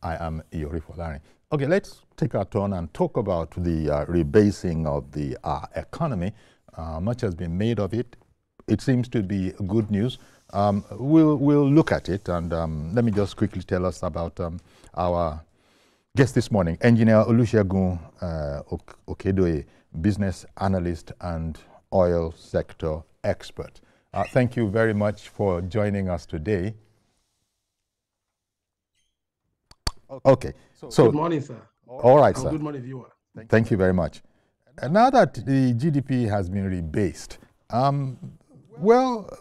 I am Iyori Folari. Okay, let's take our turn and talk about the rebasing of the economy. Much has been made of it. It seems to be good news. We'll look at it, and let me just quickly tell us about our guest this morning, Engineer Olusegun Okedoye, business analyst and oil sector expert. Thank you very much for joining us today. Okay. So good morning, sir. All right, sir. Good morning, viewer. Thank you very much. Now that the GDP has been rebased, well,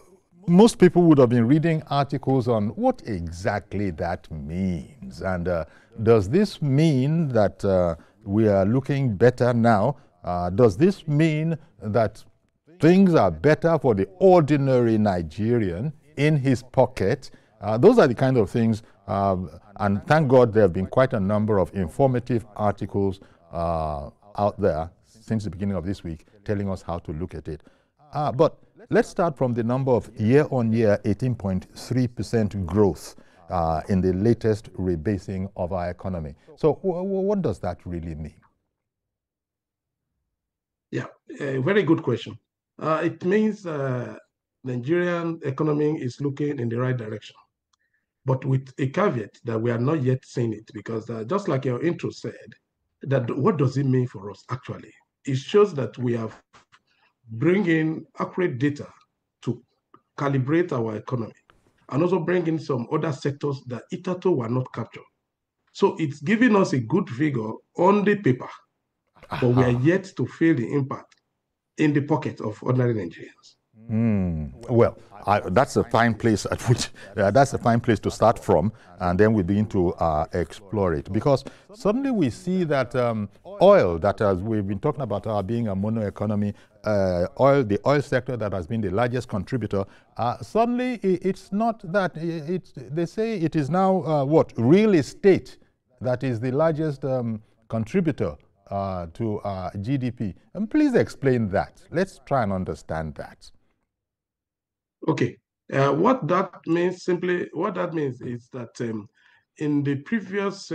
most people would have been reading articles on what exactly that means. And does this mean that we are looking better now? Does this mean that things are better for the ordinary Nigerian in his pocket? Those are the kind of things, and thank God there have been quite a number of informative articles out there since the beginning of this week telling us how to look at it. But let's start from the number of year-on-year 18.3% growth in the latest rebasing of our economy. So what does that really mean? Yeah, a very good question. It means Nigerian economy is looking in the right direction, but with a caveat that we are not yet seeing it, because just like your intro said, that what does it mean for us actually? It shows that we have bringing accurate data to calibrate our economy and also bring in some other sectors that hitherto were not captured. So it's giving us a good figure on the paper, but we are yet to feel the impact in the pocket of ordinary Nigerians. Well, that's a fine place at which that's a fine place to start from, and then we begin to explore it, because suddenly we see that oil, that as we've been talking about being a mono economy, the oil sector that has been the largest contributor, suddenly it's not that. They say it is now what, real estate that is the largest contributor to GDP. And please explain that. Let's try and understand that. Okay, what that means is that in the previous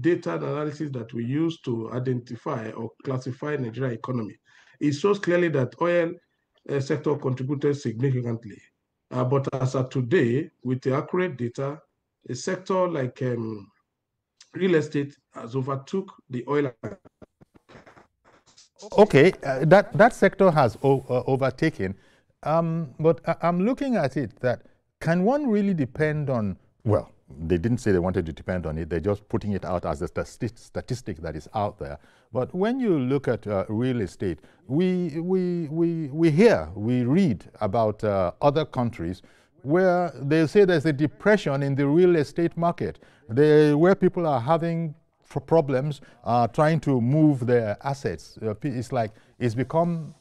data analysis that we used to identify or classify Nigeria economy, it shows clearly that oil sector contributed significantly. But as of today, with the accurate data, a sector like real estate has overtook the oil. Okay, that sector has overtaken. But I'm looking at it that, can one really depend on, well, they didn't say they wanted to depend on it, they're just putting it out as a statistic that is out there. But when you look at real estate, we read about other countries where they say there's a depression in the real estate market, where people are having problems trying to move their assets. It's like it's become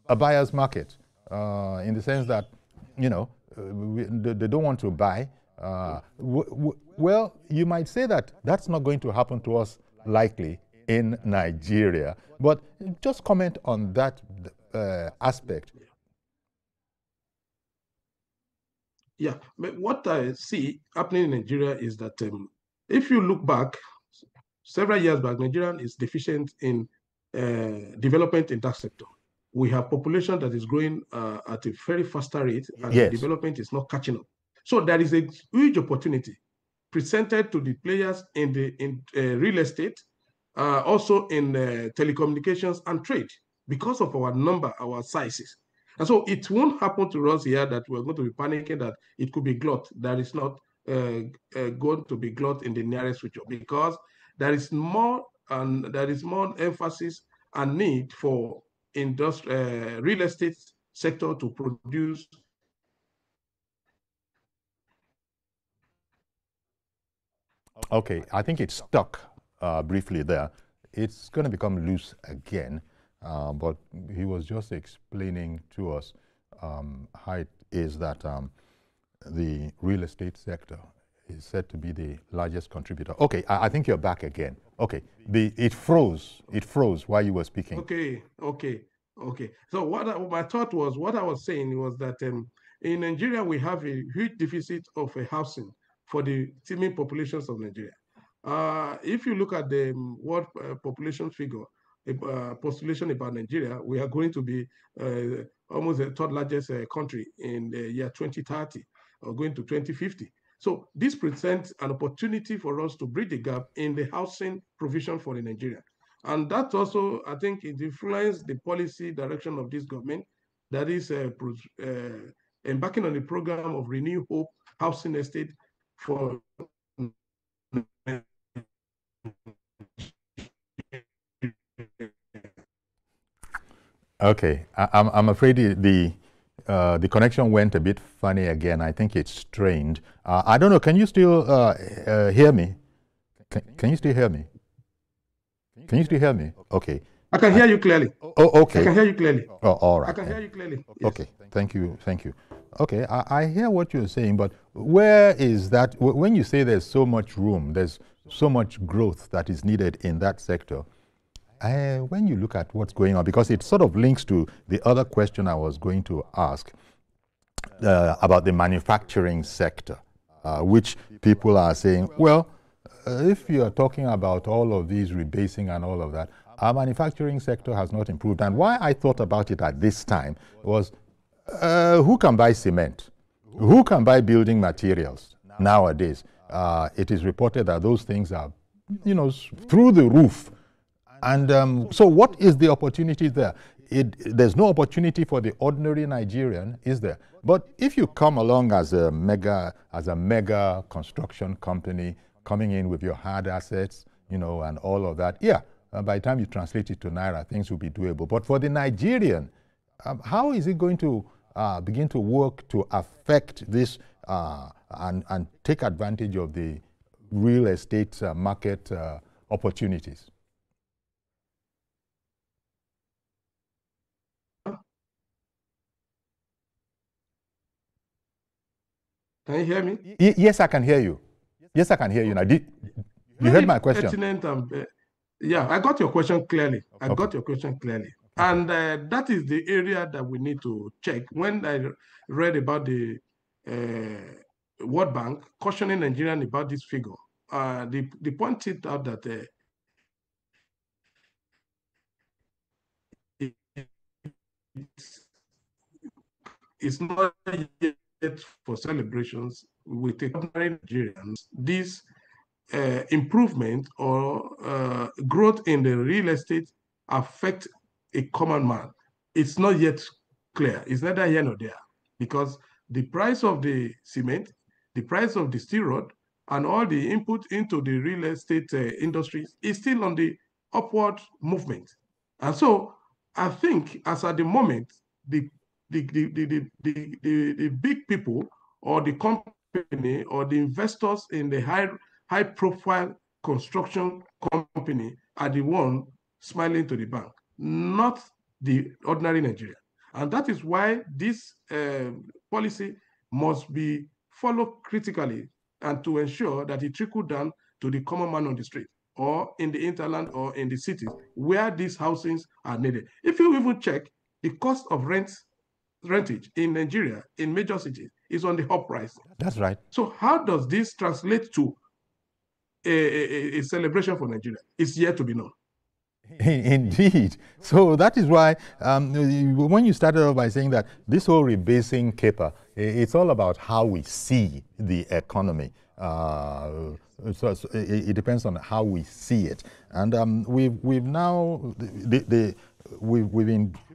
a buyer's market. In the sense that, you know, they don't want to buy. Well, you might say that that's not going to happen to us likely in Nigeria. But just comment on that aspect. Yeah, but what I see happening in Nigeria is that if you look back, several years back, Nigeria is deficient in development in that sector. We have population that is growing at a very faster rate, and Yes. the development is not catching up. So there is a huge opportunity presented to the players in real estate, also in telecommunications and trade, because of our number, our sizes. And so it won't happen to us here that we're going to be panicking that it could be glut. That is not going to be glut in the nearest future, because there is more emphasis and need for real estate sector to produce. Okay, I think it's stuck briefly there. It's going to become loose again, but he was just explaining to us how it is that the real estate sector is said to be the largest contributor. Okay, I think you're back again. Okay, it froze while you were speaking. Okay. So my thought was, what I was saying was that in Nigeria we have a huge deficit of housing for the teeming populations of Nigeria. If you look at the world population figure, postulation about Nigeria, we are going to be almost the third largest country in the year 2030 or going to 2050. So this presents an opportunity for us to bridge the gap in the housing provision for the Nigeria. And that also, I think, it influenced the policy direction of this government that is embarking on the program of Renew Hope Housing Estate for Okay, I'm afraid the connection went a bit funny again. I think it's strained. I don't know. Can you still hear me? Can you still hear me? Can you still hear me? Okay. I can hear you clearly. Oh, okay. I can hear you clearly. Oh, all right. I can hear you clearly. Yes. Okay. Thank you. Thank you. Okay, I hear what you're saying, but where is that? When you say there's so much room, there's so much growth that is needed in that sector, when you look at what's going on, because it sort of links to the other question I was going to ask about the manufacturing sector, which people are saying, well, if you're talking about all of these rebasing and all of that, our manufacturing sector has not improved. And why I thought about it at this time was, who can buy cement? Who can buy building materials nowadays? It is reported that those things are, through the roof. And so what is the opportunity there? There's no opportunity for the ordinary Nigerian, is there? But if you come along as a mega construction company, coming in with your hard assets, and all of that, yeah, by the time you translate it to Naira, things will be doable. But for the Nigerian, how is it going to begin to work to affect this and take advantage of the real estate market opportunities? Can you hear me? Yes, I can hear you. Yes, I can hear you now. You heard my question? Yeah, I got your question clearly. I Okay. got your question clearly. Okay. And that is the area that we need to check. When I read about the World Bank cautioning Nigerians about this figure, they pointed out that it's not yet for celebrations with the ordinary Nigerians. This improvement or growth in the real estate affect a common man. It's not yet clear. It's neither here nor there, because the price of the cement, the price of the steel rod, and all the input into the real estate industry is still on the upward movement. And so I think as at the moment, the big people or the company or the investors in the high profile construction company are the one smiling to the bank, not the ordinary Nigerian. And that is why this policy must be followed critically and to ensure that it trickles down to the common man on the street or in the hinterland or in the cities where these housings are needed. If you even check the cost of rentage in Nigeria, in major cities, is on the uprise. That's right. So how does this translate to a celebration for Nigeria? It's yet to be known. Indeed. So that is why when you started off by saying that this whole rebasing caper, it's all about how we see the economy. So it depends on how we see it. And we've now,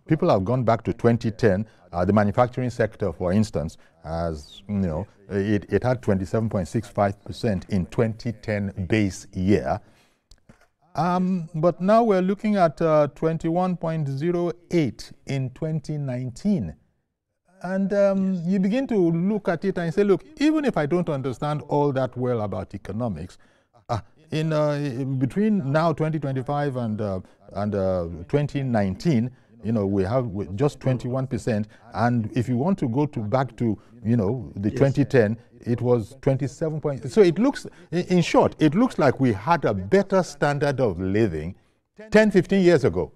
people have gone back to 2010. The manufacturing sector, for instance, as it had 27.65% in 2010 base year. But now we're looking at 21.08 in 2019. And you begin to look at it and say, look, even if I don't understand all that well about economics, between now 2025 and 2019, we have just 21%. And if you want to go back to, the 2010, it was 27 point. So it looks, in short, it looks like we had a better standard of living 10, 15 years ago.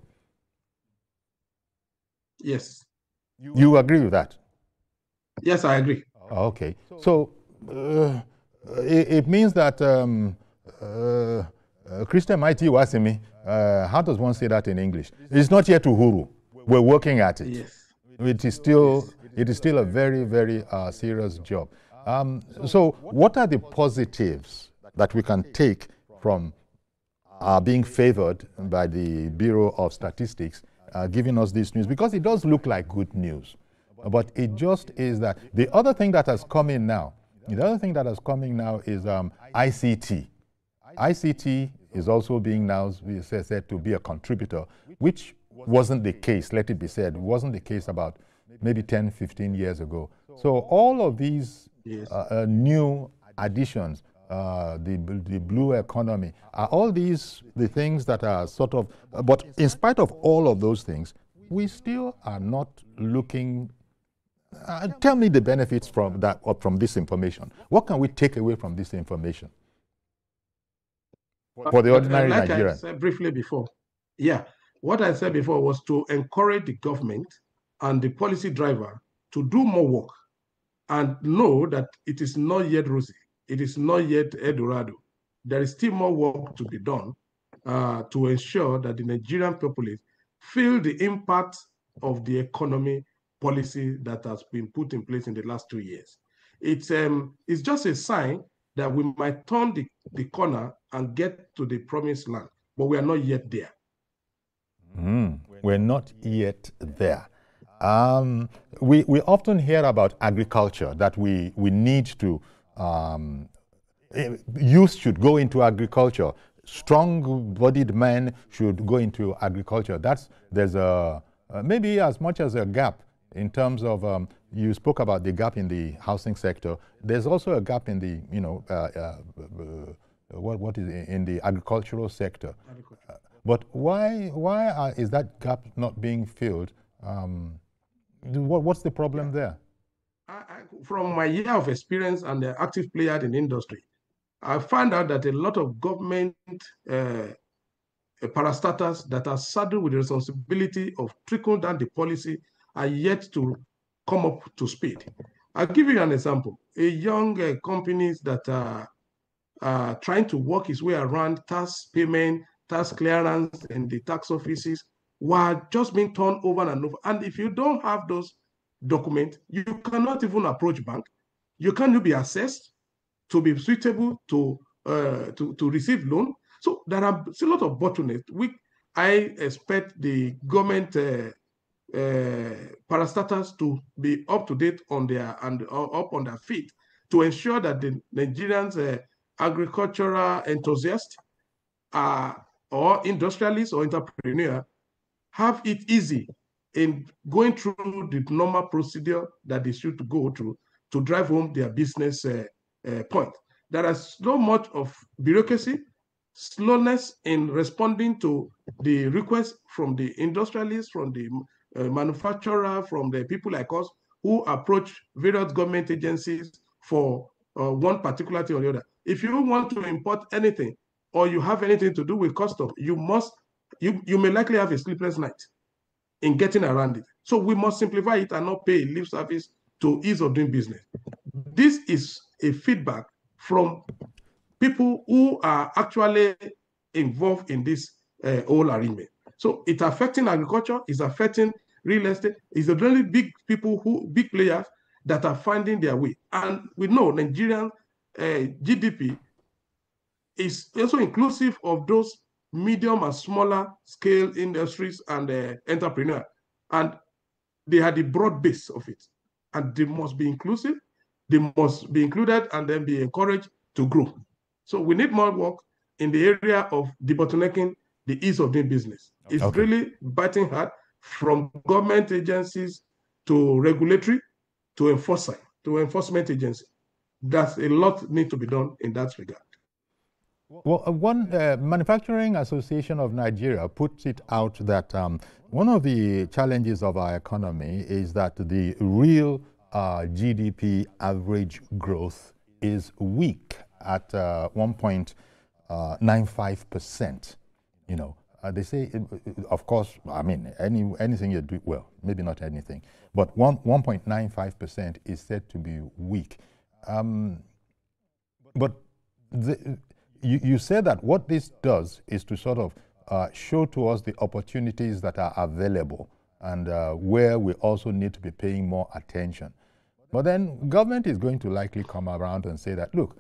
Yes. You agree with that? Yes, I agree. Okay. So it means that Christian Mighty Wasimi, how does one say that in English? It's not yet Uhuru. We're working at it. Yes. It is still a very, very serious job. So what are the positives that we can take from being favored by the Bureau of Statistics giving us this news? Because it does look like good news, but it just is that. The other thing that has come in now, is ICT. ICT is also being now said to be a contributor, which wasn't the case, let it be said, wasn't the case about maybe 10, 15 years ago. So all of these new additions, the blue economy, are all these the things that are sort of, but in spite of all of those things, we still are not looking. Tell me the benefits from that, or from this information. What can we take away from this information for the ordinary Nigerian? Like I said briefly before, what I said before was to encourage the government and the policy driver to do more work and know that it is not yet rosy. It is not yet Eldorado. There is still more work to be done to ensure that the Nigerian populace feel the impact of the economy policy that has been put in place in the last 2 years. It's just a sign that we might turn the corner and get to the promised land, but we are not yet there. We're not yet there. We often hear about agriculture, that we need to, youth should go into agriculture. Strong-bodied men should go into agriculture. There's maybe as much as a gap in terms of, you spoke about the gap in the housing sector. There's also a gap in the, in the agricultural sector. But why is that gap not being filled? What's the problem there? From my year of experience and the active player in the industry, I found out that a lot of government parastatals that are saddled with the responsibility of trickling down the policy are yet to come up to speed. I'll give you an example. A young companies that are trying to work his way around tax payment, tax clearance in the tax offices were just being turned over and over. And if you don't have those documents, you cannot even approach bank. You cannot be assessed to be suitable to receive loan. So there are a lot of bottlenecks. I expect the government parastatals to be up to date on their up on their feet to ensure that the Nigerians agricultural enthusiasts or industrialists or entrepreneurs have it easy in going through the normal procedure that they should go through to drive home their business point. There is so much of bureaucracy, slowness in responding to the requests from the industrialists, from the manufacturer, from the people like us who approach various government agencies for one particular thing or the other. If you want to import anything or you have anything to do with custom, you may likely have a sleepless night in getting around it. So we must simplify it and not pay lip service to ease of doing business. This is a feedback from people who are actually involved in this whole arrangement. So it's affecting agriculture, it's affecting real estate, it's the really big big players that are finding their way. And we know Nigerian GDP is also inclusive of those medium and smaller scale industries and entrepreneurs. And they had the broad base of it. And they must be inclusive, they must be included and then be encouraged to grow. So we need more work in the area of debottlenecking the ease of doing business. It's really biting hard from government agencies to regulatory to enforcement agency. That's a lot need to be done in that regard. Well, one Manufacturing Association of Nigeria puts it out that one of the challenges of our economy is that the real GDP average growth is weak at 1.95%. They say, of course, I mean, anything you do, well, maybe not anything, but 1.95% is said to be weak. But you said that what this does is to sort of show to us the opportunities that are available and where we also need to be paying more attention. But then government is going to likely come around and say that, look,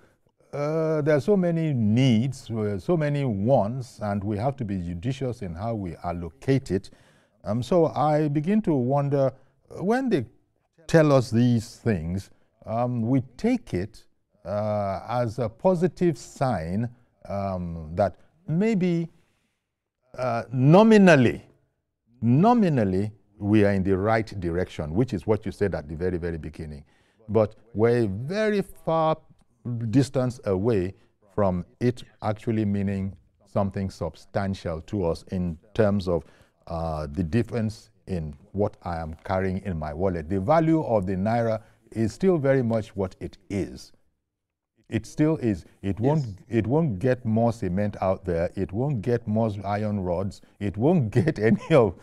there are so many needs, so many wants, and we have to be judicious in how we allocate it. So I begin to wonder, when they tell us these things, we take it as a positive sign that maybe nominally we are in the right direction, which is what you said at the very, very beginning. But we're very far distance away from it actually meaning something substantial to us in terms of the difference in what I am carrying in my wallet. The value of the naira is still very much what it is. It still is. It won't get more cement out there. It won't get more iron rods. It won't get any of.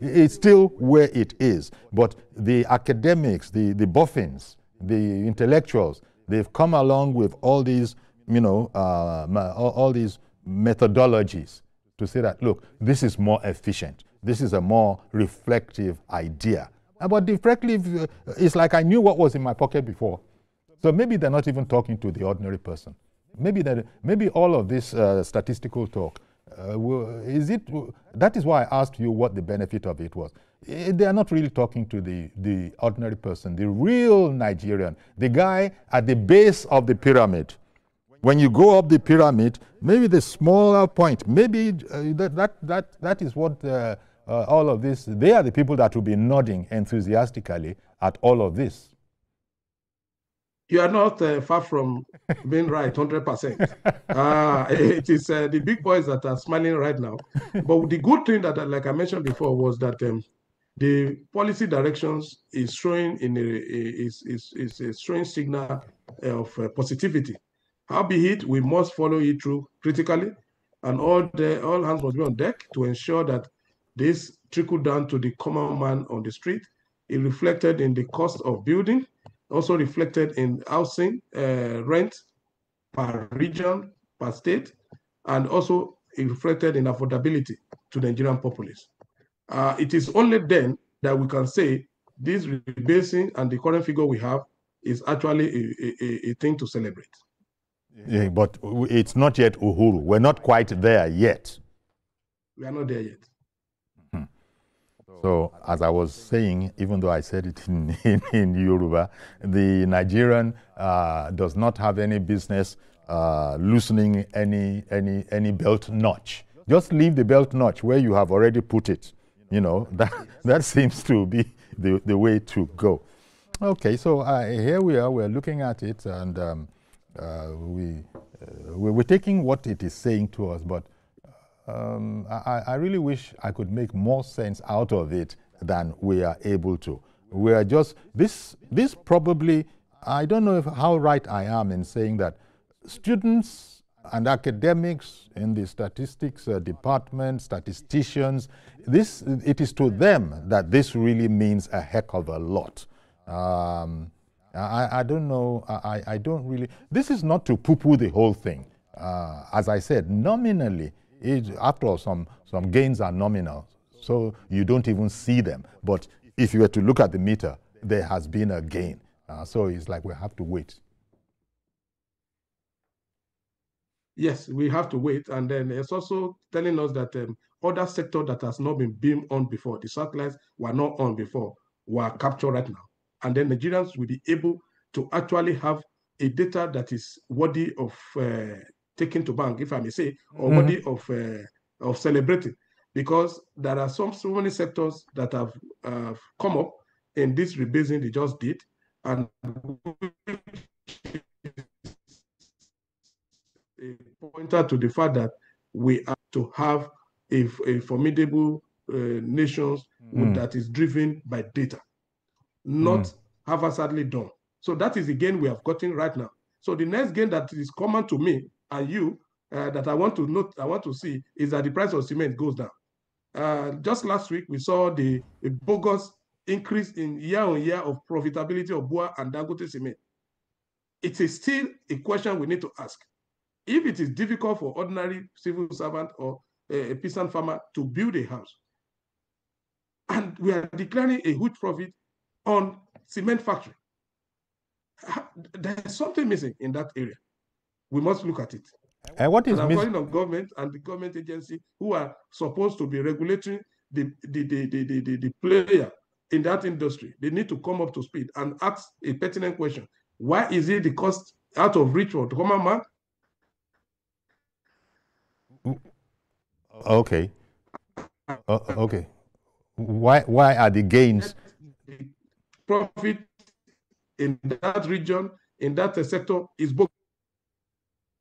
It's still where it is. But the academics, the boffins, the intellectuals, they've come along with all these, all these methodologies to say that, look, this is more efficient. This is a more reflective idea. But reflective, it's like I knew what was in my pocket before. So maybe they're not even talking to the ordinary person. Maybe all of this statistical talk, that is why I asked you what the benefit of it was. They are not really talking to the ordinary person, the real Nigerian, the guy at the base of the pyramid. When you go up the pyramid, maybe the smaller point, maybe that is what all of this, they are the people that will be nodding enthusiastically at all of this. You are not far from being right, 100%. It is the big boys that are smiling right now. But the good thing that, like I mentioned before, was that the policy directions is showing is a showing signal of positivity. Howbeit, we must follow it through critically, and all hands must be on deck to ensure that this trickle down to the common man on the street is reflected in the cost of building, also reflected in housing rent per region, per state, and also reflected in affordability to the Nigerian populace. It is only then that we can say this rebasing and the current figure we have is actually a thing to celebrate. Yeah, but it's not yet Uhuru. We're not quite there yet. We are not there yet. So, as I was saying, even though I said it in Yoruba, the Nigerian does not have any business loosening any belt notch. Just leave the belt notch where you have already put it. That seems to be the way to go. Okay, so here we are. We're looking at it, and we're taking what it is saying to us, but I really wish I could make more sense out of it than we are able to. We are just, this probably, I don't know how right I am in saying that students and academics in the statistics department, statisticians, it is to them that this really means a heck of a lot. I don't know, I don't really, this is not to poo-poo the whole thing. As I said, nominally, after all, some gains are nominal, so you don't even see them. But if you were to look at the meter, there has been a gain. So it's like we have to wait. Yes, we have to wait. And then it's also telling us that other sectors that has not been beamed on before, the satellites were not on before, were captured right now. And then Nigerians will be able to actually have a data that is worthy of taken to bank, if I may say, or worthy of celebrating, because there are so many sectors that have come up in this rebasing they just did, and a pointer to the fact that we are to have a formidable nation that is driven by data, not haphazardly done. So that is the gain we have gotten right now. So the next gain that is common to me and you that I want to see is that the price of cement goes down. Just last week, we saw the bogus increase in year-on-year of profitability of Bua and Dangote cement. it is still a question we need to ask. If it is difficult for ordinary civil servant or a peasant farmer to build a house, and we are declaring a huge profit on cement factory, there's something missing in that area. We must look at it. And what is I'm calling on government and the government agency who are supposed to be regulating the player in that industry. They need to come up to speed and ask a pertinent question. Why is it the cost out of reach for the common man? Okay. Okay. Why are the gains? The profit in that region, in that sector is booked.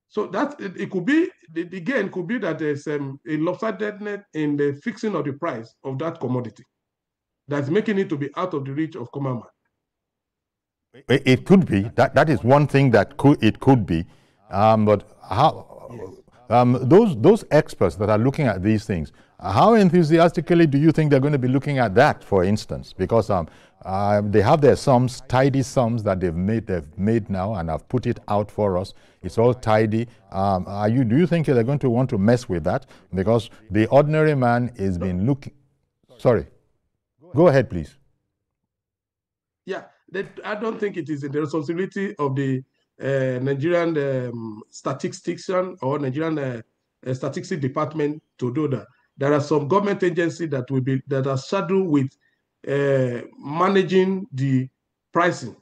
So that it could be, the gain could be that there's a lopsidedness in the fixing of the price of that commodity that's making it to be out of the reach of common man. It could be. That is one thing that it could be. But how? Yes. Those experts that are looking at these things, how enthusiastically do you think they're going to be looking at that, for instance? Because they have their sums, tidy sums that they've made now and have put it out for us. It's all tidy. Do you think they're going to want to mess with that? Because the ordinary man is been looking. Sorry. Go ahead, please. Yeah, I don't think it is the responsibility of the Nigerian statistician or Nigerian statistics department to do that. There are some government agencies that are saddled with managing the pricing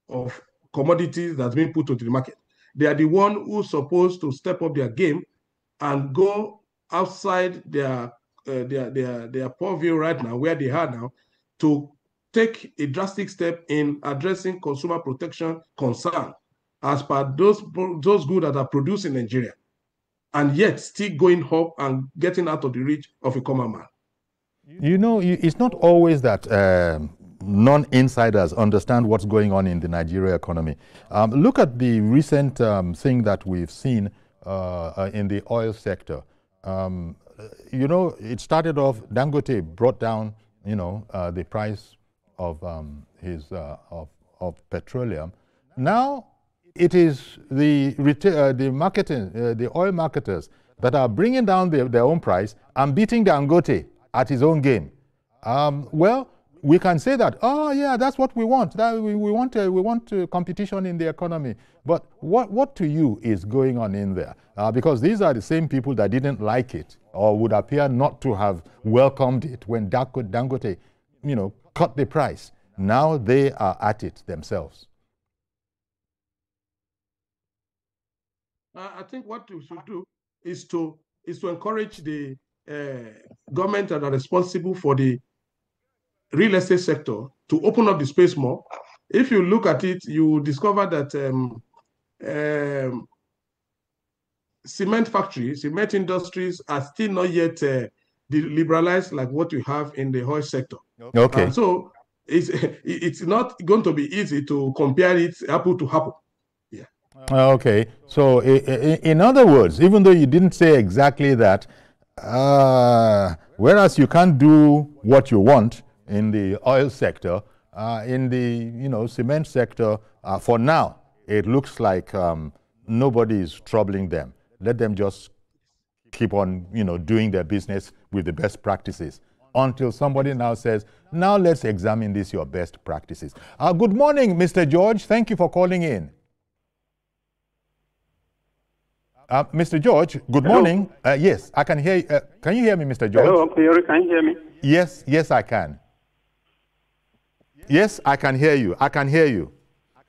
of commodities that's being put into the market. They are the one who's supposed to step up their game and go outside their purview right now, where they are now, to take a drastic step in addressing consumer protection concern as per those goods that are produced in Nigeria, and yet still going up and getting out of the reach of a common man. You know, it's not always that non-insiders understand what's going on in the Nigeria economy. Look at the recent thing that we've seen in the oil sector. You know, it started off, Dangote brought down, you know, the price of of petroleum. Now it is the oil marketers that are bringing down their own price and beating Dangote at his own game. Well, we can say that, oh yeah, that's what we want. We want competition in the economy. But what to you is going on in there? Because these are the same people that didn't like it or would appear not to have welcomed it when Dangote, you know, cut the price. Now they are at it themselves. I think what we should do is to encourage the government that are responsible for the real estate sector to open up the space more. If you look at it, you discover that cement factories, cement industries are still not yet liberalized like what you have in the oil sector. Okay. And so it's not going to be easy to compare it apple to apple. Yeah. Okay. So in other words, even though you didn't say exactly that, whereas you can't do what you want in the oil sector, in the cement sector, for now, it looks like nobody is troubling them. Let them just keep on, doing their business with the best practices until somebody now says, now let's examine this, your best practices. Good morning, Mr. George. Thank you for calling in. Mr. George, good morning. Yes, I can hear you. Can you hear me, Mr. George? Hello, can you hear me? Yes, I can. Yes, I can hear you. I can hear you,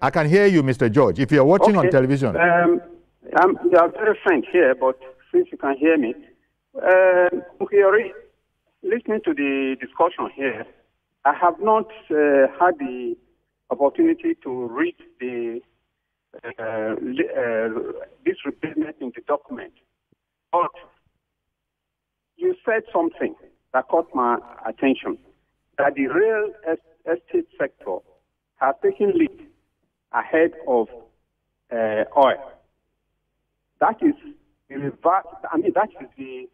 Mr. George, if you're watching on television. I'm very faint here, but since you can hear me, listening to the discussion here, I have not had the opportunity to read this replacement in the document. But you said something that caught my attention, that the real estate sector has taken lead ahead of oil. That is the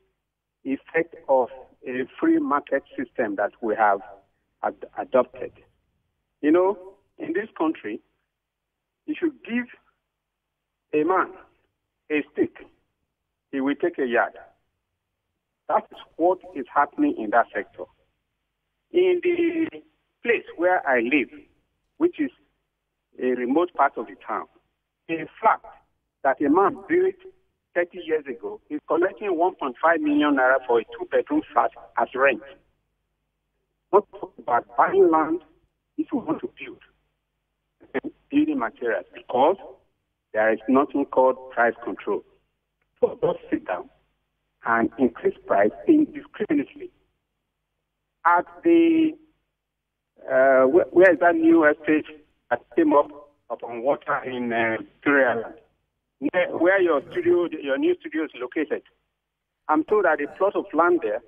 effect of a free market system that we have adopted. In this country, you should give a man, a stick, he will take a yard. That is what is happening in that sector. In the place where I live, which is a remote part of the town, a flat that a man built 30 years ago is collecting 1.5 million naira for a 2-bedroom flat as rent. Not about buying land if you want to build building materials, because there is nothing called price control. So just sit down and increase price indiscriminately. At the where is that new estate that came up on water in Victoria Land, where your new studio is located? I'm told that the plot of land there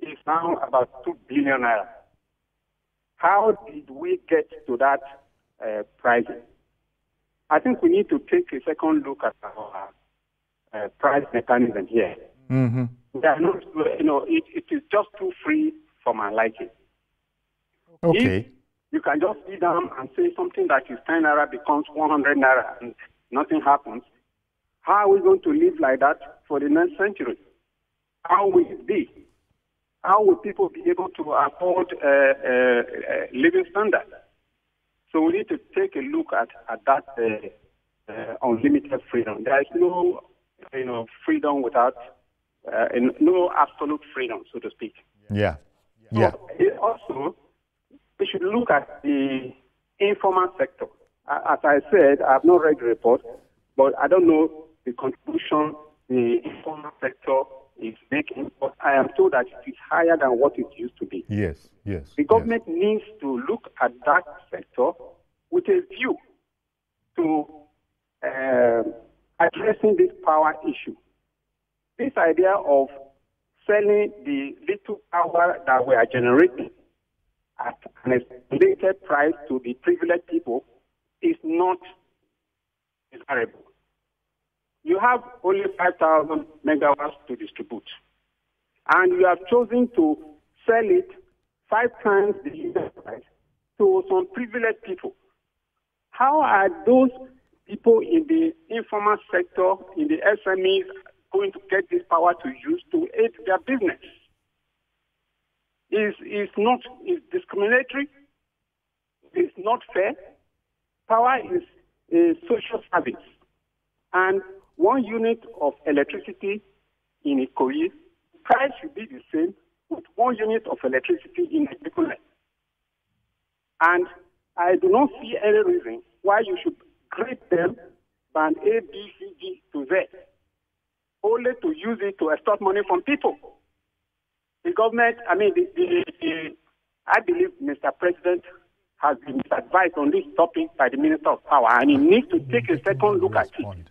is now about 2 billion naira. How did we get to that pricing? I think we need to take a second look at our price mechanism here. Mm-hmm. They are not, it is just too free for my liking. Okay. If you can just sit down and say something that is 10 naira becomes 100 naira and nothing happens, how are we going to live like that for the next century? How will it be? How will people be able to afford living standards? So we need to take a look at that unlimited freedom. There is no, freedom without, no absolute freedom, so to speak. Yeah. Yeah. So also, we should look at the informal sector. As I said, I have not read the report, but I don't know the contribution the informal sector is making, but I am told that it is higher than what it used to be. Yes, yes. The government needs to look at that sector with a view to addressing this power issue. This idea of selling the little power that we are generating at an estimated price to the privileged people is not desirable. You have only 5,000 megawatts to distribute, and you have chosen to sell it 5 times the unit price to some privileged people. How are those people in the informal sector, in the SMEs, going to get this power to use to aid their business? It's discriminatory. It's not fair. Power is a social service. And 1 unit of electricity in Ikoyi, price should be the same with 1 unit of electricity in Ikoyi. And I do not see any reason why you should grade them by an A, B, C, D to Z, only to use it to extort money from people. The government, I believe Mr. President has been advised on this topic by the Minister of Power, and he needs to take a second look at it.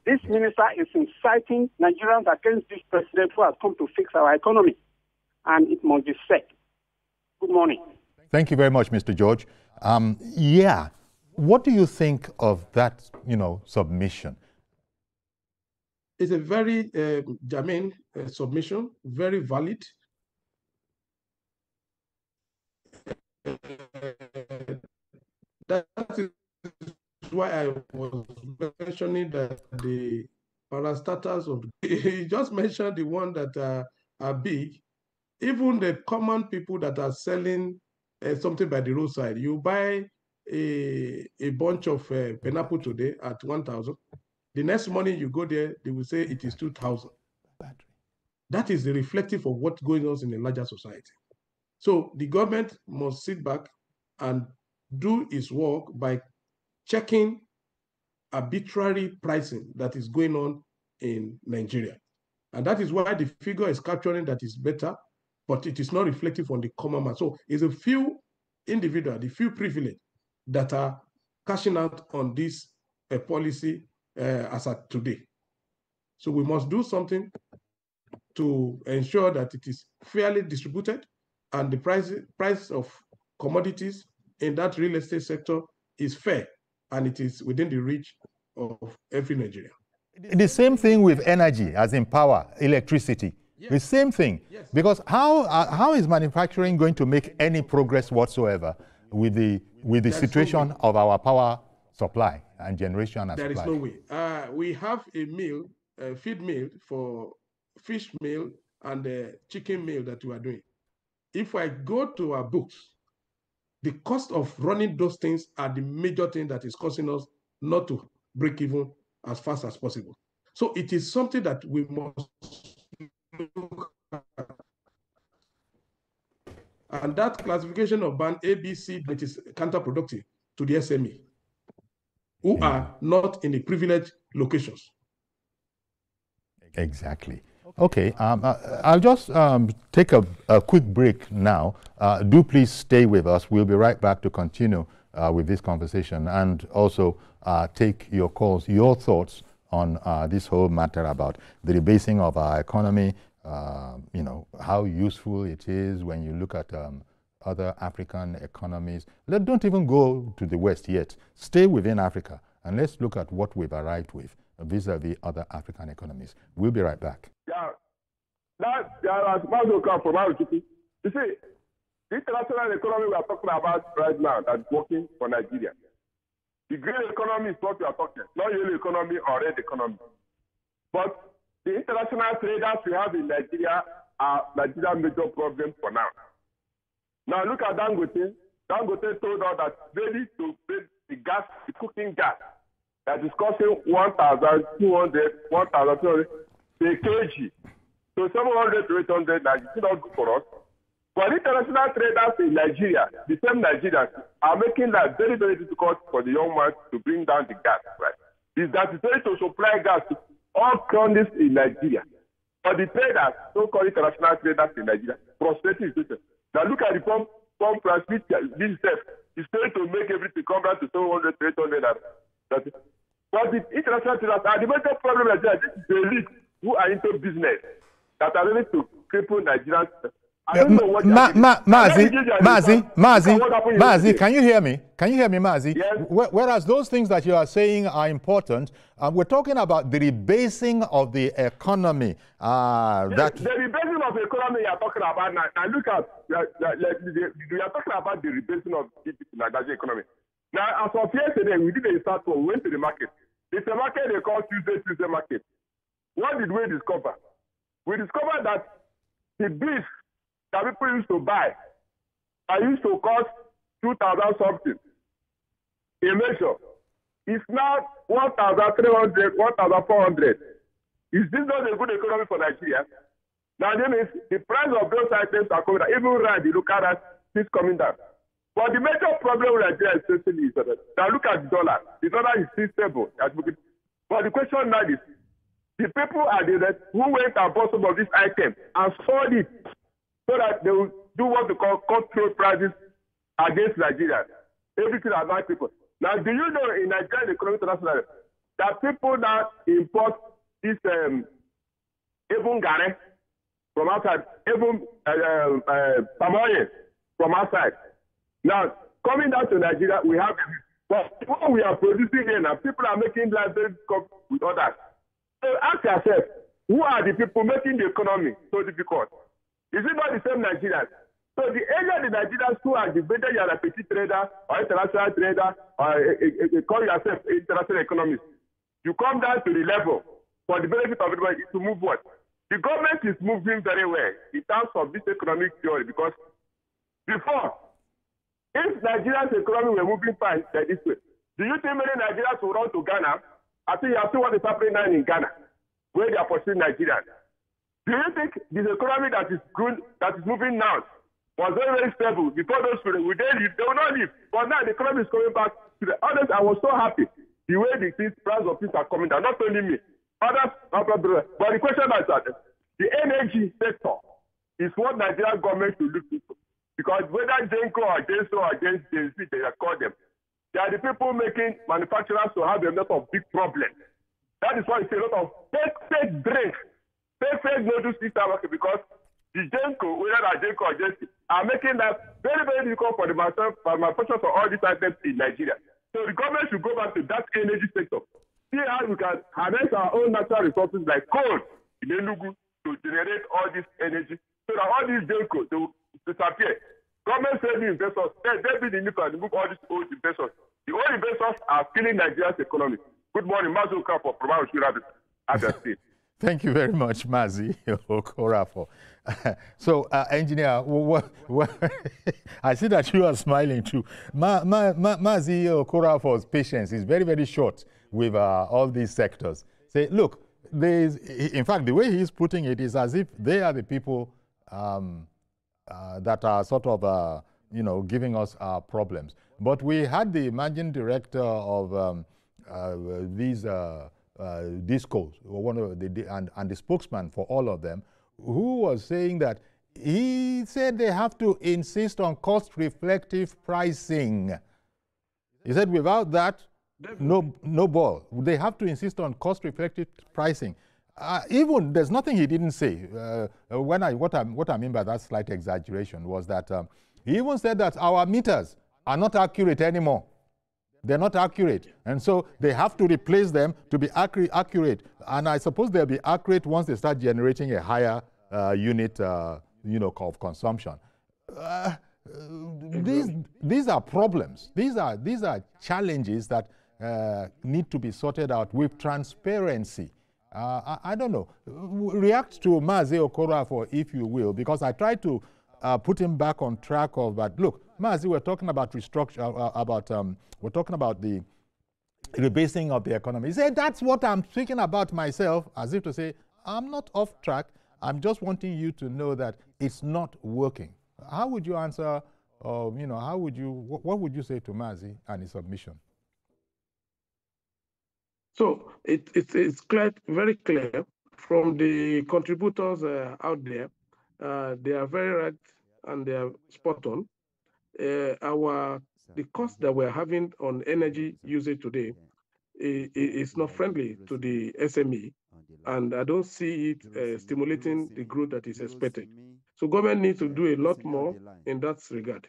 This minister is inciting Nigerians against this president who has come to fix our economy, and it must be said. Good morning. Thank you very much, Mr. George. What do you think of that, submission? It's a very germane submission, very valid. That is why I was mentioning that the parastatals of he just mentioned the one that are big. Even the common people that are selling something by the roadside, you buy a bunch of pineapple today at 1,000. The next morning you go there, they will say it is 2,000. That is the reflective of what's going on in a larger society. So the government must sit back and do its work by checking arbitrary pricing that is going on in Nigeria. And that is why the figure is capturing that is better, but it is not reflective on the common man. So it's a few individuals, the few privileged that are cashing out on this policy as at today. So we must do something to ensure that it is fairly distributed and the price of commodities in that real estate sector is fair and it is within the reach of every Nigerian. The same thing with energy, as in power, electricity. Yes. The same thing. Yes. Because how is manufacturing going to make any progress whatsoever with the situation of our power supply and generation and there supply. There is no way. We have a meal, a feed meal for fish meal and a chicken meal that we are doing. If I go to our books, the cost of running those things are the major thing that is causing us not to break even as fast as possible. So it is something that we must look at. And that classification of band A, B, C, it is counterproductive to the SME, who are not in the privileged locations. Exactly. Okay, I'll just take a quick break now. Do please stay with us. We'll be right back to continue with this conversation and also take your calls, your thoughts on this whole matter about the rebasing of our economy, you know, how useful it is when you look at other African economies. Don't even go to the West yet. Stay within Africa and let's look at what we've arrived with vis-a-vis other African economies. We'll be right back. Yeah, you see, the international economy we are talking about right now that's working for Nigeria. The green economy is what we are talking, not yellow economy or red economy. But the international traders we have in Nigeria are Nigeria's major problem for now. Now look at Dangote. Dangote told us that ready to build the gas, the cooking gas, that is costing 1,200 per kg. So 700 to 800, that is not good for us. But international traders in Nigeria, the same Nigerians, are making that very, very difficult for the young man to bring down the gas, right? Is that it's ready to supply gas to all countries in Nigeria. But the traders, so-called international traders in Nigeria, frustrating situation. Now look at the pump price, this step is trying to make everything come down to 700, 800. But the international traders are the major problem in Nigeria. This is the elite who are into business that are ready to cripple Nigerians. Mazi, can you hear me? Can you hear me, Mazi? Yes. Whereas those things that you are saying are important, we're talking about the rebasing of the economy. Yes, the rebasing of the economy you are talking about now. And look at, we are talking about the rebasing of the Nigerian economy. Now, as of yesterday, we did a start for, we went to the market. It's a market they call Tuesday market. What did we discover? We discovered that the beef that people used to buy used to cost 2,000 something. A measure is now 1,300, 1,400. Is this not a good economy for Nigeria? Now, that means the price of those items are coming down. Even rand, you look at that, it's coming down. But the major problem with Nigeria is facing is that now look at the dollar. The dollar is still stable. But the question now is, the people are the who went and bought some of these items and sold it so that they will do what they call control prices against Nigeria. Everything about people. Now, do you know in Nigerian economic international that people now import this even Ghana from outside, even palm oil from outside. Now, coming down to Nigeria, we have, but what we are producing here now, people are making life very difficult with others. So ask yourself, who are the people making the economy so difficult? Is it not the same Nigerians? So the area of the Nigerians who are the better you are a petit trader or international trader or call yourself international economist, you come down to the level for the benefit of everybody to move what? The government is moving very well in terms of this economic theory because before, if Nigeria's economy were moving fine this way, do you think many Nigerians will run to Ghana? I think you have seen what is happening now in Ghana, where they are pursuing Nigerians. Do you think this economy that is good, that is moving now, was very, very stable before those people, would they leave? They will not leave. But now the economy is coming back to the others. I was so happy the way the price of things are coming down. Not only me, others. But the question is that the energy sector is what Nigerian government should look into. Because whether Genco or Genso or Genc, they call them, they are the people making manufacturers to have a lot of big problems. That is why you see a lot of fake drinks, fake noodles in the market because the Genco, whether they are Genco or Genc, are making that very, very difficult for the manufacturers for all these items in Nigeria. So the government should go back to that energy sector. See how we can harness our own natural resources like coal in Enugu to generate all this energy so that all these Genco, they will disappear. Government said the investors, they be the need to remove all these old investors. The oil investors are killing Nigeria's economy. Good morning, Mazu Okafor from Abia State. Thank you very much, Mazi Okafor. So, engineer, I see that you are smiling too. Mazi Okafor's patience is very, very short with all these sectors. Say, look, in fact, the way he's putting it is as if they are the people that are sort of, giving us problems. But we had the managing director of these discos, and the spokesman for all of them, who was saying that he said they have to insist on cost-reflective pricing. He said without that, no ball. They have to insist on cost-reflective pricing. Even there's nothing he didn't say. What I mean by that slight exaggeration was that he even said that our meters are not accurate anymore. They're not accurate, and so they have to replace them to be accurate. And I suppose they'll be accurate once they start generating a higher unit, of consumption. These are problems. These are challenges that need to be sorted out with transparency. I don't know. React to Mazi Okafor, if you will, because I tried to put him back on track of that. Look, Mazi, we're talking about restructure, we're talking about the rebasing of the economy. He said, that's what I'm speaking about myself, as if to say, I'm not off track. I'm just wanting you to know that it's not working. How would you answer, what would you say to Mazi and his submission? So it's clear, very clear from the contributors out there. They are very right and they are spot on. The cost that we're having on energy usage today is not friendly to the SME, and I don't see it stimulating the growth that is expected. So government needs to do a lot more in that regard.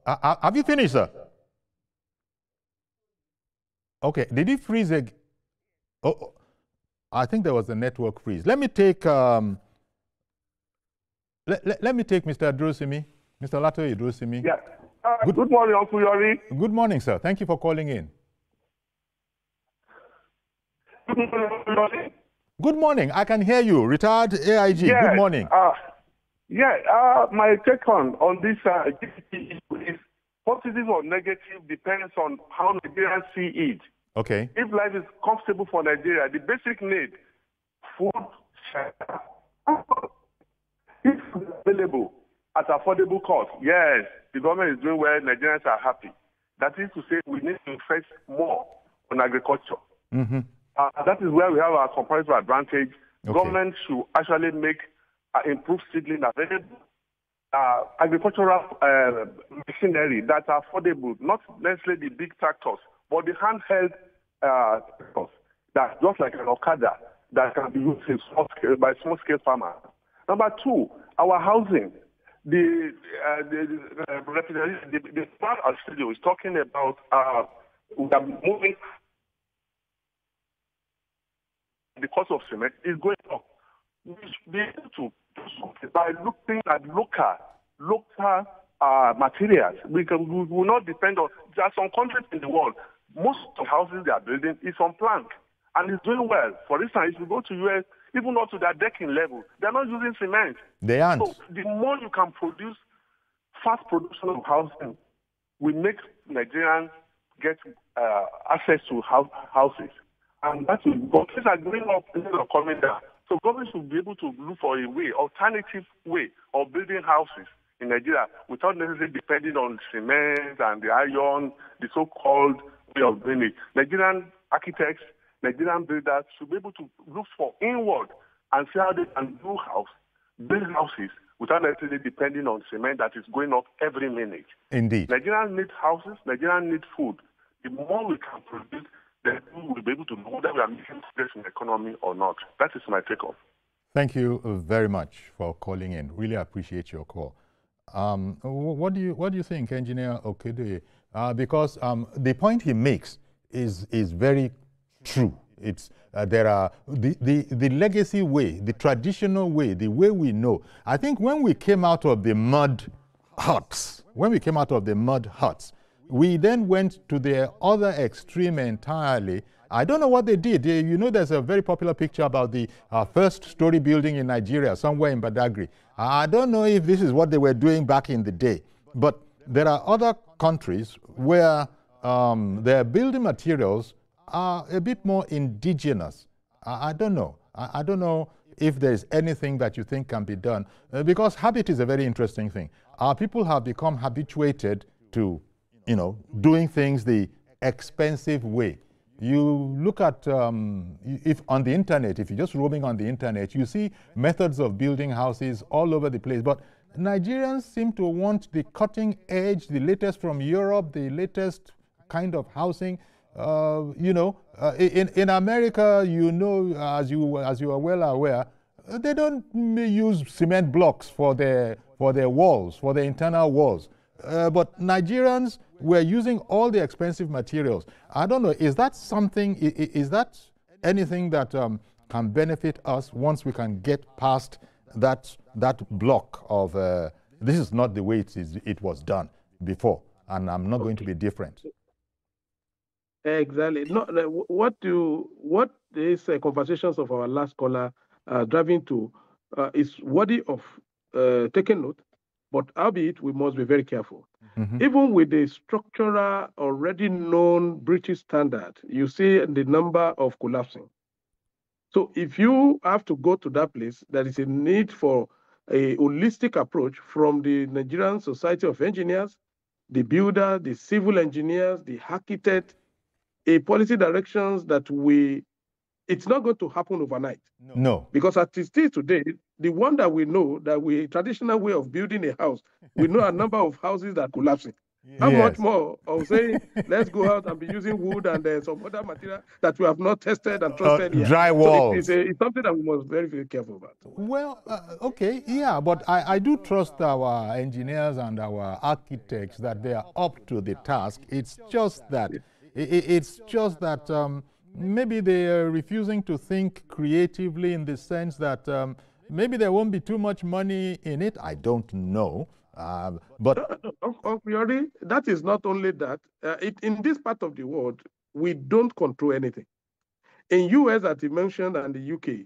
Have you finished, sir? Okay. Did he freeze again? I think there was a network freeze. Let me take let me take Mr. Adrosimi, Mr. Lato Adrosimi. Yeah. Good morning, Uncle Yori. Good morning, sir. Thank you for calling in. Good morning, Uncle Yori. Good morning. I can hear you. Retired AIG. Yes, good morning. My take on this GDP is positive or negative depends on how Nigerians see it. Okay. If life is comfortable for Nigeria, the basic need, food, shelter, if available at affordable cost, yes, the government is doing well, Nigerians are happy. That is to say, we need to invest more on agriculture. Mm-hmm. That is where we have our comparative advantage. Okay. Government should actually make improved seedling available. Agricultural machinery that are affordable, not necessarily the big tractors, but the handheld tractors that just like an Okada that can be used in by small-scale farmers. Number two, our housing. The part of studio is talking about we are moving. The cost of cement is going up. We should be able to do something by looking at local materials. We will not depend on. There are some countries in the world. Most of the houses they are building is on plank, and it's doing well. For instance, if you go to US, even not to their decking level, they're not using cement. They aren't. So the more you can produce fast production of housing, we make Nigerians get access to houses. And that's what countries are going up instead of coming down. So government should be able to look for a way, alternative way of building houses in Nigeria without necessarily depending on cement and the iron, the so-called way of doing it. Nigerian architects, Nigerian builders should be able to look for inward and see how they can build houses without necessarily depending on cement that is going up every minute. Indeed. Nigerians need houses, Nigerians need food. The more we can produce, then we will be able to know whether we are making progress in the economy or not. That is my take-off. Thank you very much for calling in. Really appreciate your call. What do you think, Engineer Okede? Because the point he makes is very true. It's there are the legacy way, the traditional way, the way we know. I think when we came out of the mud huts, we then went to the other extreme entirely. I don't know what they did. You know, there's a very popular picture about the first story building in Nigeria, somewhere in Badagry. I don't know if this is what they were doing back in the day, but there are other countries where their building materials are a bit more indigenous. I don't know. I don't know if there's anything that you think can be done, because habit is a very interesting thing. Our people have become habituated to, you know, doing things the expensive way. You look at, if on the internet, if you're just roaming on the internet, you see methods of building houses all over the place. But Nigerians seem to want the cutting edge, the latest from Europe, the latest kind of housing. You know, in America, you know, as you are well aware, they don't use cement blocks for their walls, for their internal walls. But Nigerians were using all the expensive materials. I don't know, is that something, is that anything that can benefit us once we can get past that block of, this is not the way it was done before, and I'm not going to be different? Exactly. No, what these conversations of our last caller driving to is worthy of taking note, but albeit we must be very careful. Mm-hmm. Even with the structural already known British standard, you see the number of collapsing. So if you have to go to that place, there is a need for a holistic approach from the Nigerian Society of Engineers, the builder, the civil engineers, the architect, a policy directions that it's not going to happen overnight. No. Because as it is today, the one that we know, traditional way of building a house, we know a number of houses that are collapsing. Yes. How much more of saying, let's go out and be using wood and some other material that we have not tested and trusted yet. Drywall. So it's something that we must be very, very careful about. Well, okay, yeah, but I do trust our engineers and our architects that they are up to the task. It's just that maybe they are refusing to think creatively, in the sense that maybe there won't be too much money in it. I don't know. But that is not only that. In this part of the world, we don't control anything. In US, as you mentioned, and the UK,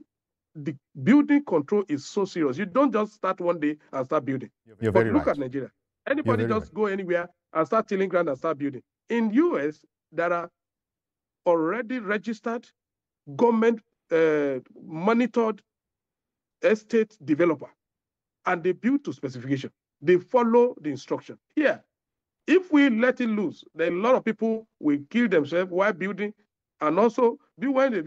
the building control is so serious. You don't just start one day and start building. You're very right. Look at Nigeria. Anybody just go anywhere and start tilling ground and start building. In US, there are already registered, government monitored estate developer, and they build to specification. They follow the instruction. Here, if we let it loose, then a lot of people will kill themselves while building, and also when they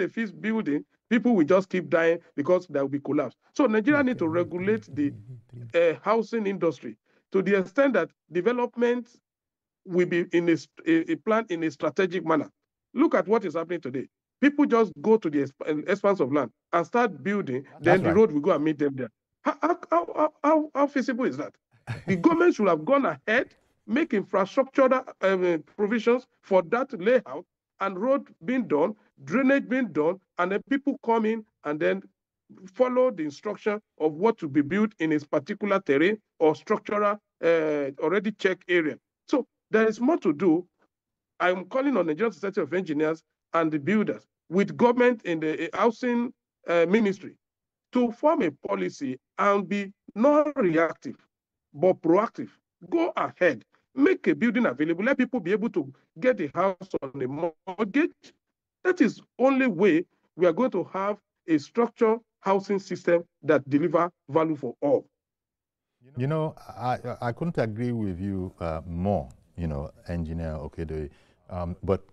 finish building, people will just keep dying because there will be collapse. So Nigeria needs to regulate the housing industry to the extent that development will be in a plan in a strategic manner. Look at what is happening today. People just go to the expanse of land and start building, then the road will go and meet them there. How feasible is that? The government should have gone ahead, make infrastructural provisions for that layout, and road being done, drainage being done, and then people come in and then follow the instruction of what to be built in a particular terrain or structural already checked area. So there is more to do. I'm calling on the Nigerian Society of Engineers and the builders with government in the housing ministry to form a policy and be not reactive, but proactive. Go ahead, make a building available, let people be able to get a house on a mortgage. That is the only way we are going to have a structured housing system that delivers value for all. You know, I couldn't agree with you more, you know, Engineer Okedoye, but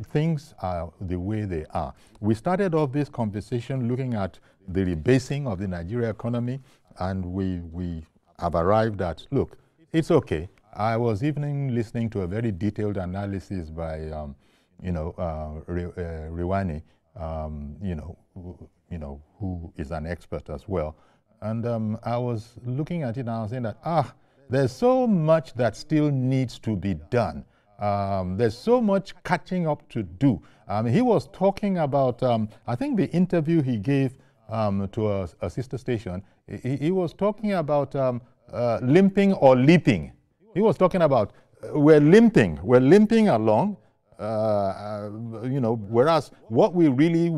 things are the way they are. We started off this conversation looking at the rebasing of the Nigeria economy, and we have arrived at, look, it's okay. I was even listening to a very detailed analysis by, Rewani, who is an expert as well. And I was looking at it and I was saying that, there's so much that still needs to be done. There's so much catching up to do. He was talking about, I think the interview he gave to a sister station, he was talking about limping or leaping. He was talking about we're limping along, you know, whereas what we really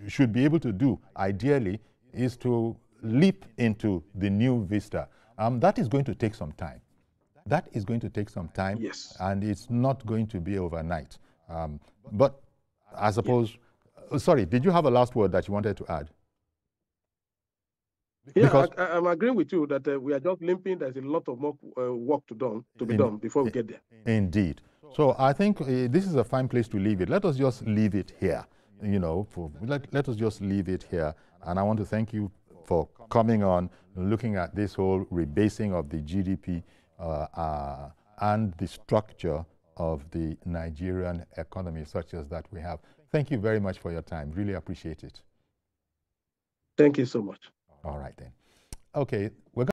should be able to do, ideally, is to leap into the new vista. That is going to take some time. That is going to take some time, yes, and it's not going to be overnight. But I suppose, sorry, did you have a last word that you wanted to add? Yeah, because I'm agreeing with you that we are just limping. There's a lot of more work to be done before we get there. Indeed. So I think this is a fine place to leave it. Let us just leave it here. You know, let us just leave it here. And I want to thank you for coming on, looking at this whole rebasing of the GDP and the structure of the Nigerian economy, such as that we have. Thank you very much for your time. Really appreciate it. Thank you so much. All right then. Okay, we're